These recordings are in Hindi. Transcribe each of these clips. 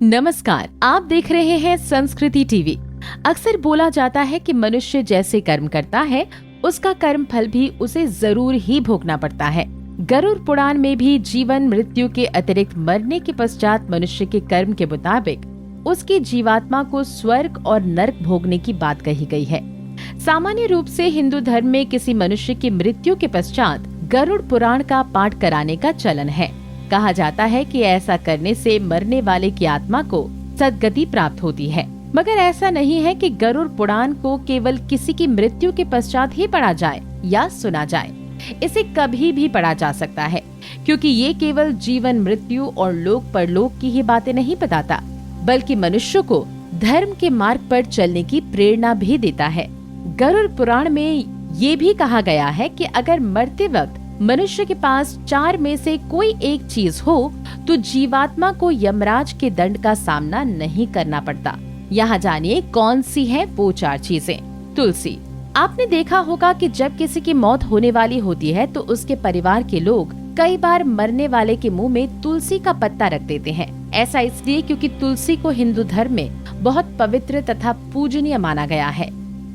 नमस्कार, आप देख रहे हैं संस्कृति टीवी। अक्सर बोला जाता है कि मनुष्य जैसे कर्म करता है उसका कर्म फल भी उसे जरूर ही भोगना पड़ता है। गरुड़ पुराण में भी जीवन मृत्यु के अतिरिक्त मरने के पश्चात मनुष्य के कर्म के मुताबिक उसकी जीवात्मा को स्वर्ग और नरक भोगने की बात कही गई है। सामान्य रूप से हिंदू धर्म में किसी मनुष्य की मृत्यु के पश्चात गरुड़ पुराण का पाठ कराने का चलन है। कहा जाता है कि ऐसा करने से मरने वाले की आत्मा को सद्गति प्राप्त होती है। मगर ऐसा नहीं है कि गरुड़ पुराण को केवल किसी की मृत्यु के पश्चात ही पढ़ा जाए या सुना जाए। इसे कभी भी पढ़ा जा सकता है, क्योंकि ये केवल जीवन मृत्यु और लोक परलोक की ही बातें नहीं बताता, बल्कि मनुष्य को धर्म के मार्ग पर चलने की प्रेरणा भी देता है। गरुड़ पुराण में ये भी कहा गया है कि अगर मरते वक्त मनुष्य के पास 4 में से कोई एक चीज हो तो जीवात्मा को यमराज के दंड का सामना नहीं करना पड़ता। यहाँ जानिए कौन सी है वो 4 चीजें। तुलसी। आपने देखा होगा कि जब किसी की मौत होने वाली होती है तो उसके परिवार के लोग कई बार मरने वाले के मुंह में तुलसी का पत्ता रख देते हैं। ऐसा इसलिए क्योंकि तुलसी को हिंदू धर्म में बहुत पवित्र तथा पूजनीय माना गया है।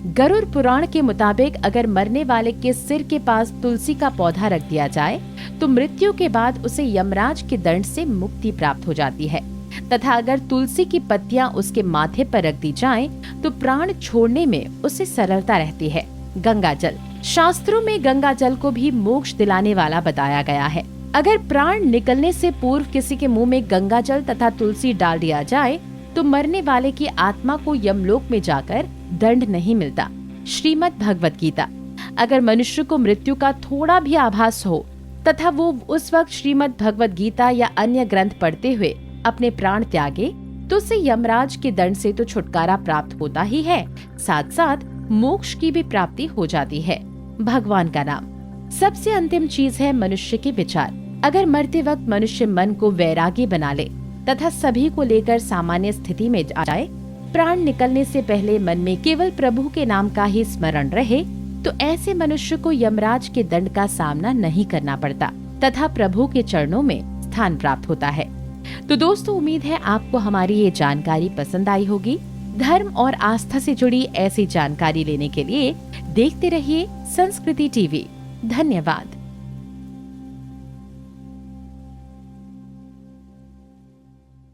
गरुड़ पुराण के मुताबिक अगर मरने वाले के सिर के पास तुलसी का पौधा रख दिया जाए तो मृत्यु के बाद उसे यमराज के दंड से मुक्ति प्राप्त हो जाती है, तथा अगर तुलसी की पत्तियां उसके माथे पर रख दी जाएं तो प्राण छोड़ने में उसे सरलता रहती है। गंगा जल। शास्त्रों में गंगा जल को भी मोक्ष दिलाने वाला बताया गया है। अगर प्राण निकलने से पूर्व किसी के मुंह में गंगा जल तथा तुलसी डाल दिया जाए तो मरने वाले की आत्मा को यमलोक में जाकर दंड नहीं मिलता। श्रीमद् भगवत गीता। अगर मनुष्य को मृत्यु का थोड़ा भी आभास हो तथा वो उस वक्त श्रीमद् भगवत गीता या अन्य ग्रंथ पढ़ते हुए अपने प्राण त्यागे तो उसे यमराज के दंड से तो छुटकारा प्राप्त होता ही है, साथ साथ मोक्ष की भी प्राप्ति हो जाती है। भगवान का नाम। सबसे अंतिम चीज है मनुष्य के विचार। अगर मरते वक्त मनुष्य मन को वैरागी बना ले तथा सभी को लेकर सामान्य स्थिति में आ जाए, प्राण निकलने से पहले मन में केवल प्रभु के नाम का ही स्मरण रहे, तो ऐसे मनुष्य को यमराज के दंड का सामना नहीं करना पड़ता तथा प्रभु के चरणों में स्थान प्राप्त होता है। तो दोस्तों, उम्मीद है आपको हमारी ये जानकारी पसंद आई होगी। धर्म और आस्था से जुड़ी ऐसी जानकारी लेने के लिए देखते रहिए संस्कृति टीवी। धन्यवाद।